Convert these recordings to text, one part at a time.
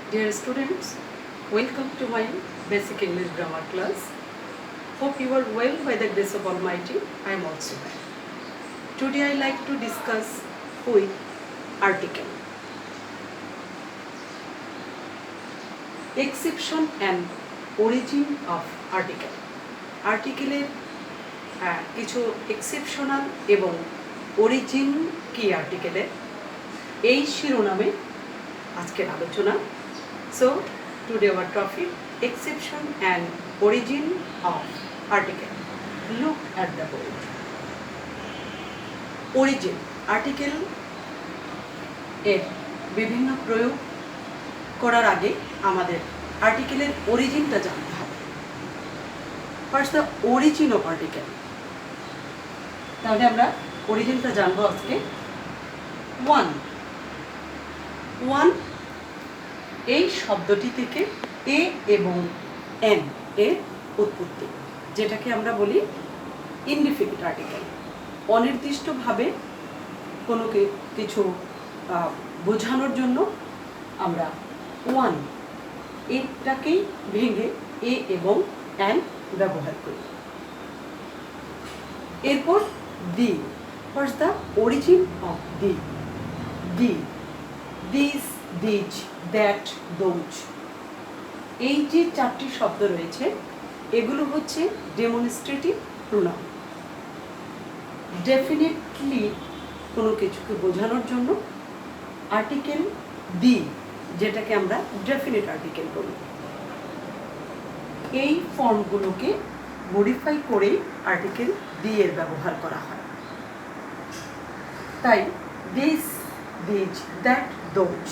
Dear students, welcome to my basic English grammar class. Hope you are well by the grace of Almighty. I am also well. Today I like to discuss with article. Exception and origin of article. আর্টিকেলের কিছু exceptional এবং origin কি আর্টিকেলের এই শিরোনামে আজকের আলোচনা। So today our topic exception and origin of article. Look at the board. Origin article এর বিভিন্ন প্রয়োগ করার আগে আমাদের আর্টিকেলের অরিজিনটা জানতে হবে। First the origin of article. তাহলে আমরা অরিজিনটা জানবো আজকে। ওয়ান এই শব্দটি থেকে এ এবং এন এর উৎপত্তি, যেটাকে আমরা বলি ইনডিফিনিট আর্টিকেল। অনির্দিষ্টভাবে কোনো কিছু বোঝানোর জন্য আমরা ওয়ান এটাকেই ভেঙে এ এবং এন ব্যবহার করি। এরপর the, what's the origin of the? This, these, that, those, এই যে চারটি শব্দ রয়েছে এগুলো হচ্ছে ডেমনস্ট্রেটিভ প্রোনাউন। ডেফিনেটলি কোনো কিছুকে বোঝানোর জন্য আর্টিকেল দি, যেটাকে আমরা ডেফিনিট আর্টিকেল বলি, এই ফর্মগুলোকে মডিফাই করে আর্টিকেল দি এর ব্যবহার করা হয়। তাই দিস, দিজ, দ্যাট, দোজ,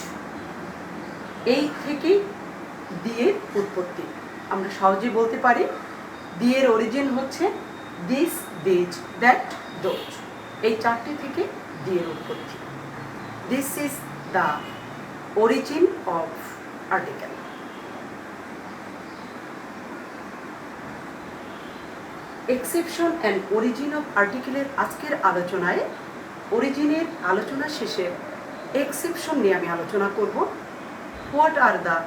এই থেকেই দিয়ের উৎপত্তি। আমরা সহজে বলতে পারি দিয়ের অরিজিন হচ্ছে দিস, দিজ, দ্যাট, দোজ, এই চারটি থেকে দিয়ের উৎপত্তি। This is the origin of article. Exception and origin of আর্টিকেলের আজকের আলোচনায় অরিজিনের আলোচনা শেষে এক্সেপশন নিয়ে আমি আলোচনা করব। What are the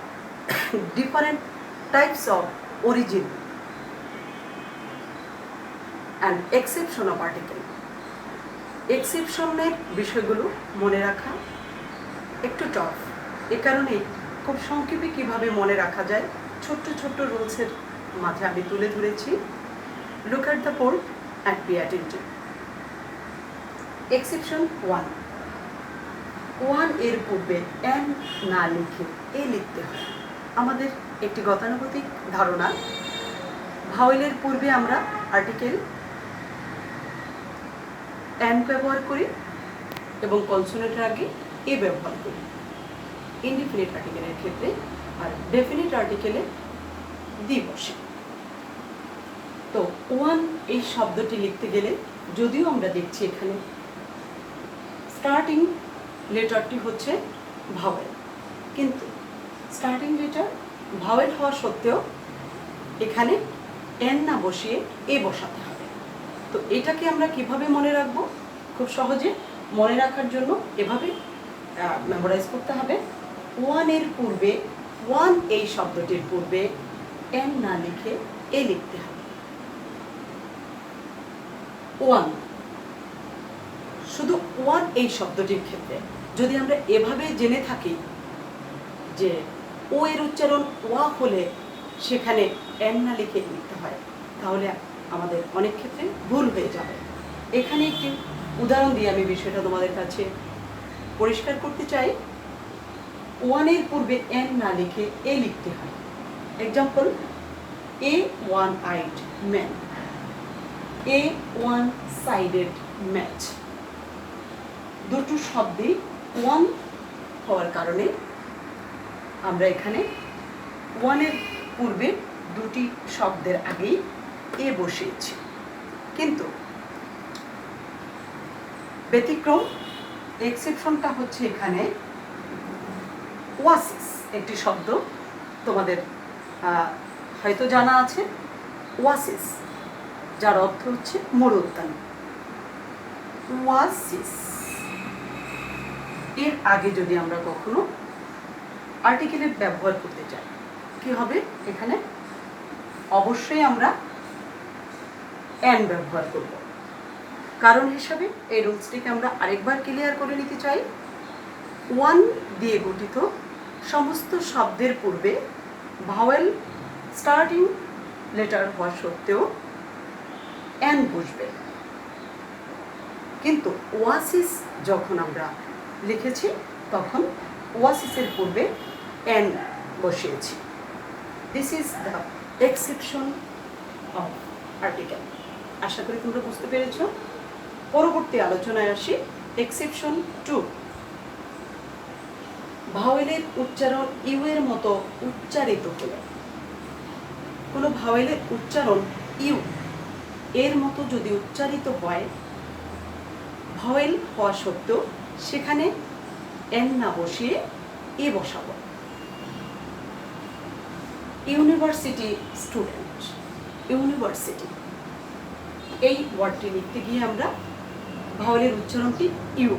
different types of origin and exception of article. এক্সেপশনের বিষয়গুলো মনে রাখা একটু টাফ, এ কারণে খুব সংক্ষেপে কীভাবে মনে রাখা যায় ছোট্ট ছোট্ট রুলসের মাঝে আমি তুলে ধরেছি। Look at the board and be attentive. Exception 1. 1 এর পূর্বে এন না লিখে এ লিখতে হয়। আমাদের একটি গতানুগতিক ধারণা, ভাওয়েলের পূর্বে আমরা আর্টিকেল এন ব্যবহার করি এবং কনসোনেন্টের আগে এ ব্যবহার করি ইনডিফিনিট আর্টিকেলের ক্ষেত্রে, আর ডেফিনিট আর্টিকেলে দি বসে। তো ওয়ান এই শব্দটি লিখতে গেলে যদিও আমরা দেখছি এখানে স্টার্টিং লেটারটি হচ্ছে ভাওয়েল, কিন্তু স্টার্টিং লেটার ভাওয়েল হওয়া সত্ত্বেও এখানে এন না বসিয়ে এ বসাতে হবে। তো এটাকে আমরা কিভাবে মনে রাখবো? খুব সহজে মনে রাখার জন্য এভাবে মেমোরাইজ করতে হবে। ওয়ানের পূর্বে, ওয়ান এই শব্দটির পূর্বে এন না লিখে এ লিখতে হবে। ওয়ান, শুধু ওয়ান এই শব্দটির ক্ষেত্রে যদি আমরা এভাবে জেনে থাকি যে ও এর উচ্চারণ ওয়া হলে সেখানে এন না লিখে লিখতে হয়, তাহলে আমাদের অনেক ক্ষেত্রে ভুল হয়ে যাবে। এখানে একটি উদাহরণ দিয়ে আমি বিষয়টা তোমাদের কাছে পরিষ্কার করতে চাই। ওয়ানের পূর্বে এন না লিখে এ লিখতে হয়। এক্সাম্পল, এ ওয়ান আইড ম্যান, এ ওয়ান সাইডেড ম্যাচ। দুটো শব্দই ওয়ান হওয়ার কারণে আমরা এখানে ওয়ানের পূর্বে দুটি শব্দের আগেই এ বসিয়েছি। কিন্তু ব্যতিক্রম, এক্সেপশনটা হচ্ছে এখানে ওয়াসিস, একটি শব্দ তোমাদের হয়তো জানা আছে, ওয়াসিস, যার অর্থ হচ্ছে মরুদ্যান। ওয়াসিস এর আগে যদি আমরা কখনো আর্টিকেলের ব্যবহার করতে চাই, কি হবে এখানে? অবশ্যই আমরা অ্যান ব্যবহার করব। কারণ হিসাবে এই রুলসটিকে আমরা আরেকবার ক্লিয়ার করে নিতে চাই। ওয়ান দিয়ে গঠিত সমস্ত শব্দের পূর্বে ভাওয়েল স্টার্টিং লেটার হওয়া সত্ত্বেও অ্যান বসবে, কিন্তু ওয়াসিস যখন আমরা লিখেছি তখন ওয়াসিসের পূর্বে অ্যান বসিয়েছি। This is the exception of article. আশা করি তোমরা বুঝতে পেরেছ। পরবর্তী আলোচনায় আসি। এক্সেপশন 2, ভাওয়েলের উচ্চারণ ইউ এর মতো উচ্চারিত হলে, কোনো ভাওয়েলের উচ্চারণ ইউ এর মতো যদি উচ্চারিত হয়, ভাওয়েল হওয়া সত্ত্বেও সেখানে এন না বসিয়ে এ বসাবো। ইউনিভার্সিটি স্টুডেন্ট, ইউনিভার্সিটি এই ওয়ার্ডটি লিখতে গিয়ে আমরা ভাওয়েলের উচ্চারণটি ইউ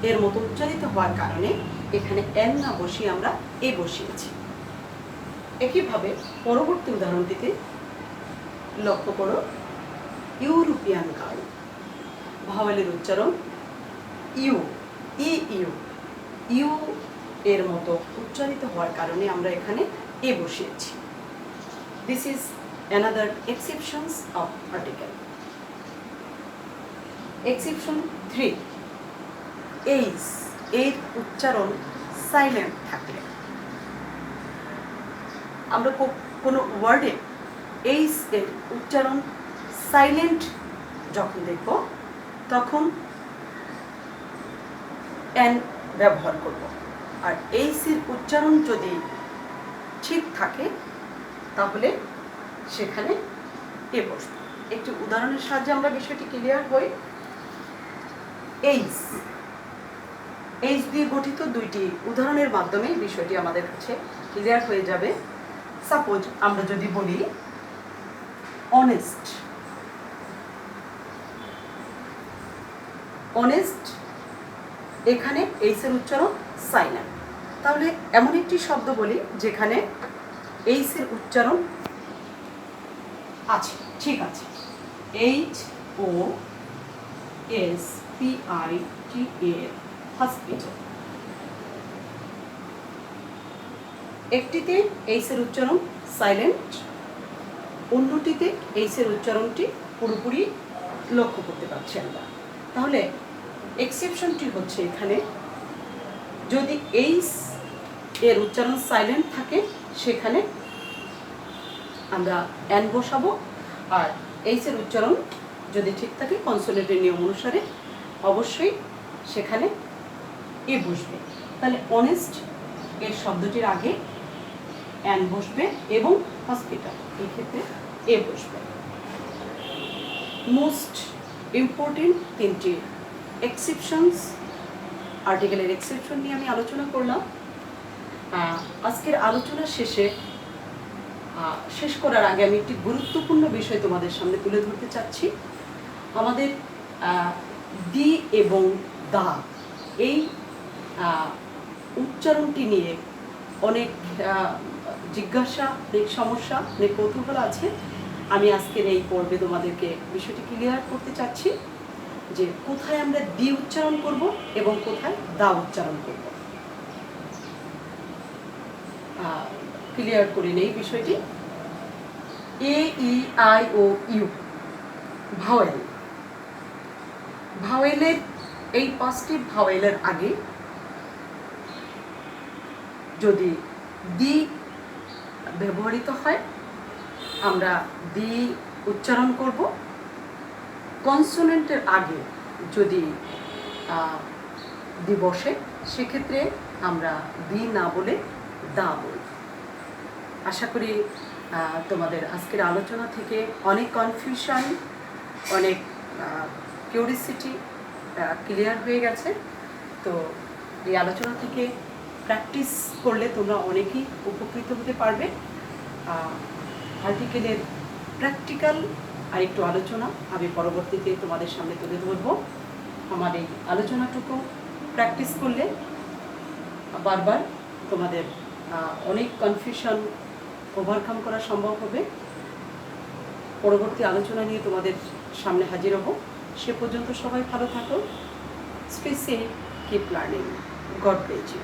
এর মতো উচ্চারিত হওয়ার কারণে এখানে এন না বসিয়ে আমরা এ বসিয়েছি। একইভাবে পরবর্তী উদাহরণটিতে লক্ষ্য করো, ইউরোপিয়ান গার্ল, ভাওয়েলের উচ্চারণ ইউ, ই ইউ, ইউ এর মতো উচ্চারিত হওয়ার কারণে আমরা এখানে এ বসিয়েছি। This is another exceptions of article. Exception 3, এইস এর উচ্চারণ সাইলেন্ট থাকলে, আমরা কোনো ওয়ার্ডে এইস এর উচ্চারণ সাইলেন্ট যখন দেখব তখন অ্যান ব্যবহার করব, আর এইস এর উচ্চারণ যদি ঠিক থাকে তাহলে সেখানে এ বসবে। একটি উদাহরণের সাহায্যে আমরা বিষয়টি ক্লিয়ার হই। এইস, এইচ দিয়ে গঠিত দুইটি উদাহরণের মাধ্যমে বিষয়টি আমাদের কাছে ক্লিয়ার হয়ে যাবে। সাপোজ আমরা যদি বলি অনেস্ট, অনেস্ট এখানে এইচ এর উচ্চারণ সাইলেন্ট, তাহলে এমন একটি শব্দ বলি যেখানে এইচ এর উচ্চারণ আছে, ঠিক আছে, H O S P I T A, hospital. একটিতে এইচ এর উচ্চারণ সাইলেন্ট, অন্যটিতে এইচ এর উচ্চারণটি পুরোপুরি লক্ষ্য করতে পারছি আমরা। তাহলে এক্সেপশনটি হচ্ছে এখানে যদি এইচ এর উচ্চারণ সাইলেন্ট থাকে সেখানে আমরা অ্যান বসাবো, আর এইচ এর উচ্চারণ যদি ঠিক থাকে কনসোনেন্টের নিয়ম অনুসারে অবশ্যই সেখানে এ বসবে। তাহলে অনেস্ট এর শব্দটির আগে অ্যান বসবে এবং হসপিটাল এই ক্ষেত্রে এ বসবে। মোস্ট ইম্পর্টেন্ট তিনটি এক্সেপশনস, আর্টিকেলের এক্সেপশন নিয়ে আমি আলোচনা করলাম। আজকের আলোচনা শেষ করার আগে আমি একটি গুরুত্বপূর্ণ বিষয় তোমাদের সামনে তুলে ধরতে চাচ্ছি। আমাদের দি এবং দা এই উচ্চারণটি নিয়ে অনেক জিজ্ঞাসা, অনেক সমস্যা, অনেক কৌতূহল আছে। আমি আজকের এই পর্বে তোমাদেরকে বিষয়টি ক্লিয়ার করতে চাচ্ছি যে কোথায় আমরা দি উচ্চারণ করব এবং কোথায় দা উচ্চারণ করব। ক্লিয়ার করে নেই বিষয়টি। A E I O U vowel, ভাওয়েলের এই পাঁচটি ভাওয়েলের আগে যদি দি ব্যবহৃত হয় আমরা দি উচ্চারণ করব। কনসোনেন্টের আগে যদি দি বসে সেক্ষেত্রে আমরা দি না বলে দা বলব। আশা করি তোমাদের আজকের আলোচনা থেকে অনেক কনফিউশন, অনেক কিউরিসিটি ক্লিয়ার হয়ে গেছে। তো এই আলোচনা থেকে প্র্যাকটিস করলে তোমরা অনেকেই উপকৃত হতে পারবে। আর্টিকেলের প্র্যাকটিক্যাল আরেকটু আলোচনা আমি পরবর্তীতে তোমাদের সামনে তুলে ধরবো। আমার এই আলোচনাটুকু প্র্যাকটিস করলে বারবার তোমাদের অনেক কনফিউশন ওভারকাম করা সম্ভব হবে। পরবর্তী আলোচনা নিয়ে তোমাদের সামনে হাজির হব। সে পর্যন্ত সবাই ভালো থাকো। Stay safe, keep learning. God bless you.